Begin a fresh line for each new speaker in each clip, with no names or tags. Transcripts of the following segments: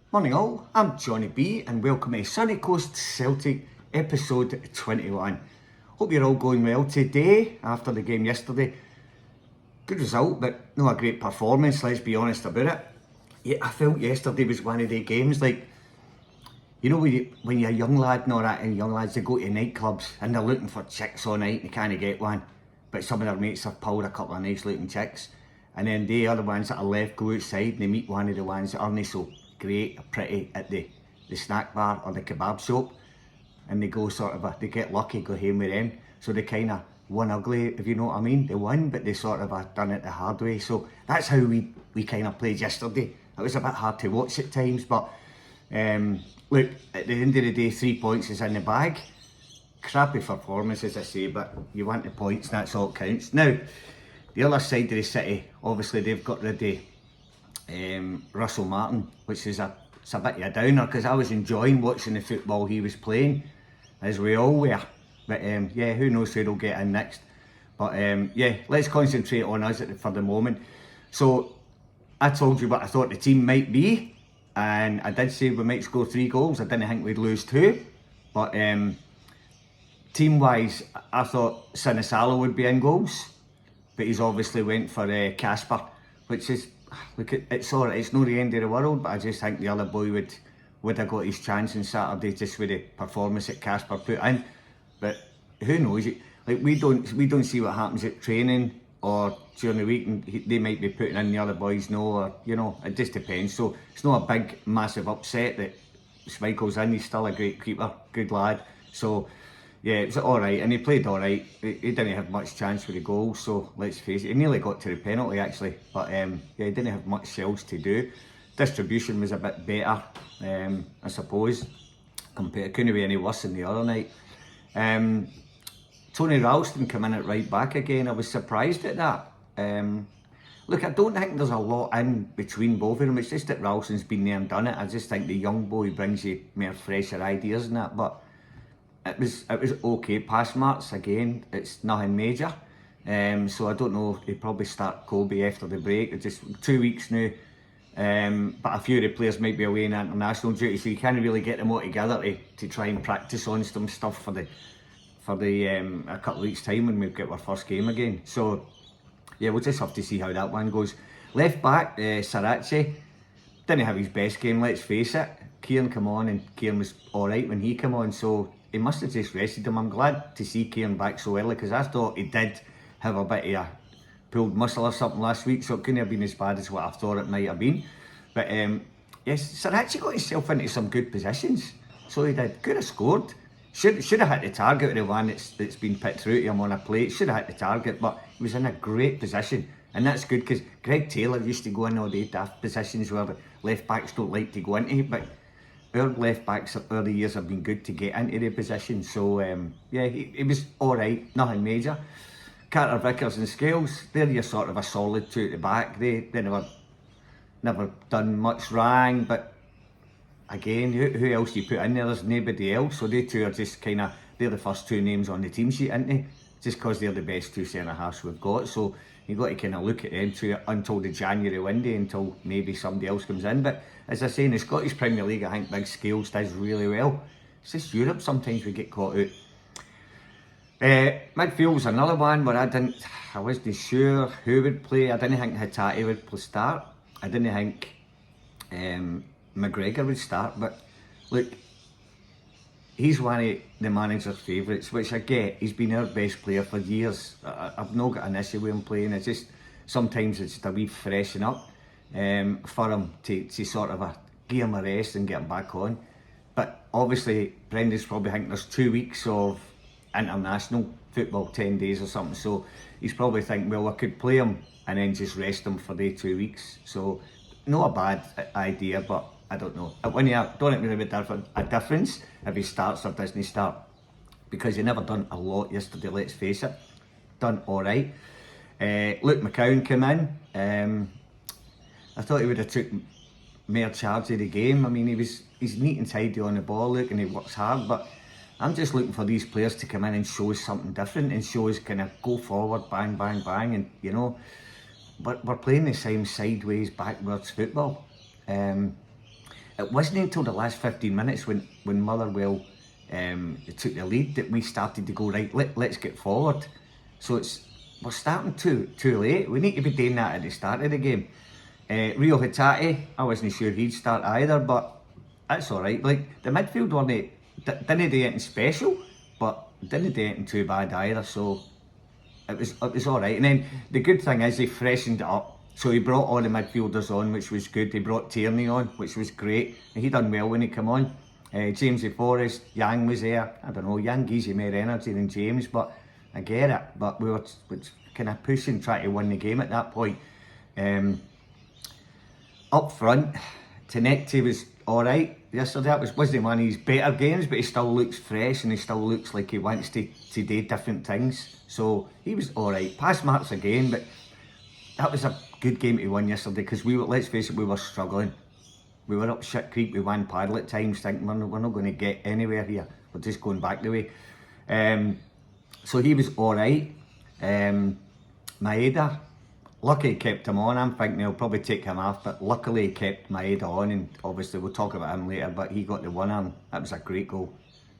Morning all, I'm Johnny B and welcome to Sunny Coast Celtic episode 21. Hope you're all going well today after the game yesterday. Good result, but not a great performance, let's be honest about it. Yeah, I felt yesterday was one of the games like, you know, when you're a young lad and all that, and young lads, they go to nightclubs and they're looking for chicks all night and they can't get one, but some of their mates have pulled a couple of nice looking chicks, and then the other ones that are left go outside and they meet one of the ones that aren't so great or pretty at the snack bar or the kebab shop, and they go they get lucky, go home with them, so they kind of won ugly, if you know what I mean. They won, but they sort of done it the hard way. So that's how we kind of played yesterday. It was a bit hard to watch at times, but look, at the end of the day, 3 points is in the bag. Crappy performance, as I say, but you want the points, that's all that counts. Now, the other side of the city, obviously they've got rid of Russell Martin, which is it's a bit of a downer, because I was enjoying watching the football he was playing, as we all were. But yeah, who knows who will get in next. But yeah, let's concentrate on us for the moment. So I told you what I thought the team might be, and I did say we might score 3 goals. I didn't think we'd lose 2, but team-wise, I thought Sinisalo would be in goals, but he's obviously went for Casper, which is, look, it's alright, it's not the end of the world, but I just think the other boy would have got his chance on Saturday just with the performance that Casper put in. But who knows? Like, we don't see what happens at training or during the week, and they might be putting in the other boys, no, or you know, it just depends. So it's not a big massive upset that Schmeichel's in. He's still a great keeper, good lad. So yeah, it's alright, and he played alright. He didn't have much chance with the goal, so let's face it, he nearly got to the penalty actually, but yeah, he didn't have much else to do. Distribution was a bit better, I suppose, compared, couldn't be any worse than the other night. Tony Ralston come in at right back again. I was surprised at that. Look, I don't think there's a lot in between both of them. It's just that Ralston's been there and done it. I just think the young boy brings you more fresher ideas and that. But it was okay. Pass marks again. It's nothing major. So I don't know. He'll probably start Kobe after the break. It's just 2 weeks now. But a few of the players might be away in international duty, so you can't really get them all together to try and practice on some stuff for a couple of weeks' time when we've got our first game again. So yeah, we'll just have to see how that one goes. Left back, Sarachi didn't have his best game, let's face it. Kieran come on, and Kieran was alright when he came on, so he must have just rested him. I'm glad to see Kieran back so early, because I thought he did have a bit of a pulled muscle or something last week, so it couldn't have been as bad as what I thought it might have been. But yes, Sarachi got himself into some good positions, so he did. Could have scored. Should have hit the target, the one that's been put through to him on a plate. Should have hit the target, but he was in a great position, and that's good, because Greg Taylor used to go in all the daft positions where the left backs don't like to go into, but our left backs over the years have been good to get into the position. So yeah, he was alright, nothing major. Carter Vickers and Scales, they're your sort of a solid 2 at the back. They never done much wrong, but again, who else do you put in there? There's nobody else, so they 2 are just kind of, they're the first 2 names on the team sheet, aren't they? Just because they're the best 2 centre-halves we've got, so you've got to kind of look at them 2 until the January window, until maybe somebody else comes in. But as I say, in the Scottish Premier League, I think Big Scales does really well. It's just Europe sometimes we get caught out. Midfield was another one where I wasn't sure who would play. I didn't think Hatate would start. I didn't think McGregor would start, but look, he's one of the manager's favourites, which I get. He's been our best player for years. I've not got an issue with him playing. It's just sometimes it's just a wee freshen up for him to sort of give him a rest and get him back on. But obviously Brendan's probably thinking there's 2 weeks of international football, 10 days or something, so he's probably thinking, well, I could play him and then just rest him for the 2 weeks. So not a bad idea, but I don't know. When you don't think really a difference if he starts or doesn't start, because he never done a lot yesterday, let's face it. Done alright. Luke McCowan came in. I thought he would have took more charge of the game. I mean, he's neat and tidy on the ball, look, and he works hard, but I'm just looking for these players to come in and show us something different, and show us kind of go forward, bang, bang, bang, and you know, but we're playing the same sideways, backwards football. it wasn't until the last 15 minutes when Motherwell took the lead that we started to go, right, let's get forward. So we're starting too late. We need to be doing that at the start of the game. Rio Hatate, I wasn't sure he'd start either, but that's alright. Like, the midfield didn't do anything special, but didn't do anything too bad either, so it was alright. And then the good thing is he freshened it up. So he brought all the midfielders on, which was good. He brought Tierney on, which was great. And he done well when he came on. Jamesy Forrest, Yang was there. I don't know, Yang gives you more energy than James, but I get it. But we were kind of pushing, trying to win the game at that point. Up front, Tenecti was alright yesterday. It wasn't one of his better games, but he still looks fresh and he still looks like he wants to do different things. So he was alright. Pass marks again, but that was a good game to win yesterday because let's face it, we were struggling. We were up shit creek with one paddle at times, thinking we're not going to get anywhere here. We're just going back the way. So he was alright. Maeda, lucky he kept him on. I'm thinking he'll probably take him off, but luckily he kept Maeda on, and obviously we'll talk about him later, but he got the winner, and that was a great goal.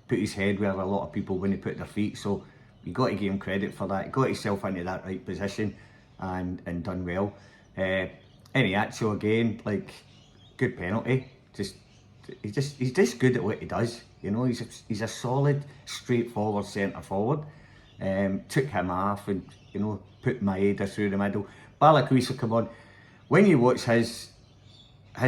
Put his head where a lot of people wouldn't put their feet, so you got to give him credit for that. He got himself into that right position and done well. Iheanacho again, like, good penalty. He's just good at what he does. You know, he's a solid, straightforward centre forward. Took him off and, you know, put Maeda through the middle. Balakuisa, come on. When you watch his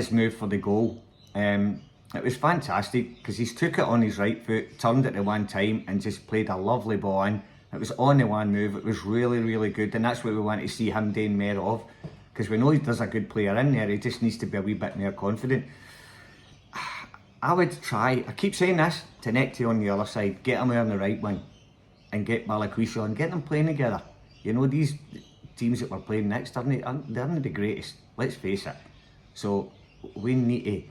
move for the goal, it was fantastic because he's took it on his right foot, turned it to one time and just played a lovely ball in. It was on the one move. It was really, really good, and that's what we want to see him doing more of, because we know there's a good player in there. He just needs to be a wee bit more confident. I would try, I keep saying this, Tenecti on the other side, get him on the right wing and get Balakuisa on, get them playing together. You know, these teams that we're playing next, they're not the greatest, let's face it. So we need to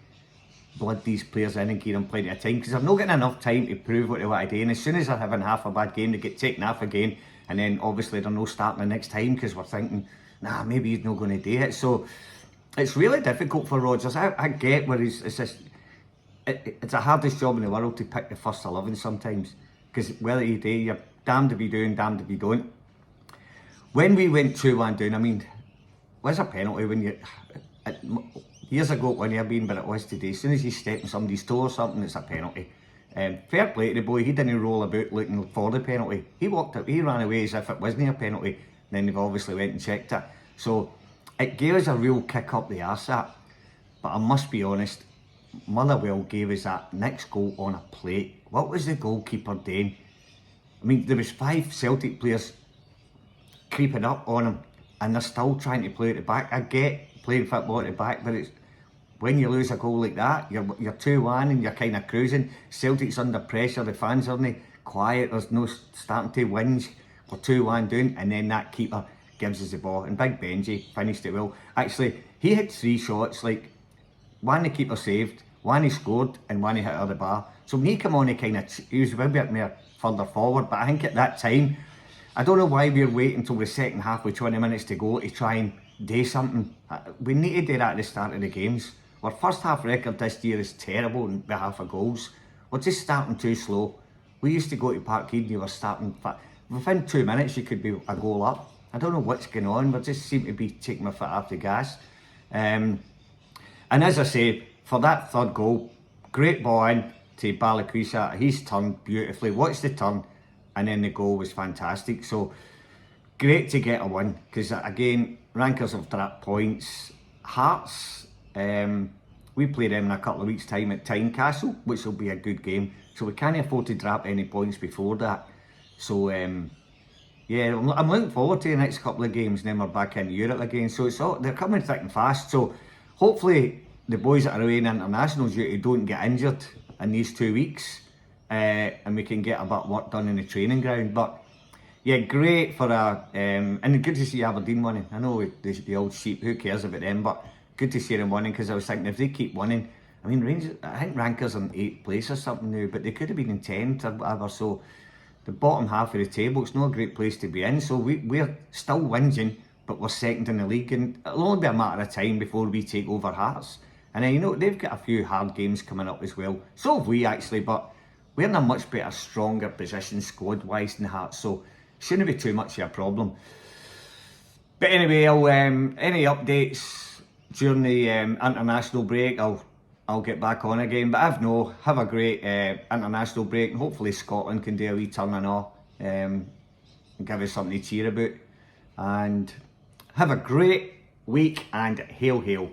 blood these players in and give them plenty of time, because they're not getting enough time to prove what they want to do, and as soon as they're having half a bad game, they get taken off again, and then obviously they're not starting the next time because we're thinking, nah, maybe he's not going to do it. So it's really difficult for Rodgers. I get where it's the hardest job in the world to pick the first 11 sometimes, because whether you do, you're damned if you do and damned if you don't. When we went 2-1 down, I mean, was a penalty when you... years ago it wouldn't have been, but it was today. As soon as you step in somebody's toe or something, it's a penalty. Fair play to the boy, he didn't roll about looking for the penalty. He walked up, he ran away as if it wasn't a penalty. Then they've obviously went and checked it. So it gave us a real kick up the arse, that. But I must be honest, Motherwell gave us that next goal on a plate. What was the goalkeeper doing? I mean, there was 5 Celtic players creeping up on him, and they're still trying to play at the back. I get playing football at the back, but it's when you lose a goal like that, you're 2-1 and you're kind of cruising. Celtic's under pressure, the fans aren't quiet, there's no starting to whinge. We're 2-1 down, and then that keeper gives us the ball, and Big Benji finished it well. Actually, he had 3 shots, like one the keeper saved, one he scored, and one he hit out of the bar. So when he came on, he was a bit more further forward, but I think at that time, I don't know why we're waiting until the second half with 20 minutes to go to try and do something. We need to do that at the start of the games. Our first half record this year is terrible on behalf of goals. We're just starting too slow. We used to go to Parkhead, you were starting, within 2 minutes you could be a goal up. I don't know what's going on, we just seem to be taking my foot off the gas. And as I say, for that third goal, great ball in to Balakuisa, he's turned beautifully, watched the turn, and then the goal was fantastic. So great to get a win, because again, Rankers have dropped points. Hearts, we play them in a couple of weeks' time at Tynecastle, which will be a good game. So we can't afford to drop any points before that. So yeah, I'm looking forward to the next couple of games, and then we're back in Europe again. So they're coming thick and fast. So hopefully the boys that are away in international duty don't get injured in these 2 weeks, and we can get a bit of work done in the training ground. But yeah, great for and good to see Aberdeen winning. I know the old sheep, who cares about them, but good to see them winning, because I was thinking if they keep winning, I mean, Rangers, I think Rankers in 8th place or something now, but they could have been in 10th or whatever. So the bottom half of the table, it's not a great place to be in. So we're still whinging, but we're second in the league, and it'll only be a matter of time before we take over Hearts. And then, you know, they've got a few hard games coming up as well. So have we actually, but we're in a much better, stronger position squad-wise than Hearts, so shouldn't be too much of a problem. But anyway, any updates during the international break, I'll get back on again. But I've no, have a great international break, and hopefully Scotland can do a wee turn and all, and give us something to cheer about. And have a great week, and hail, hail.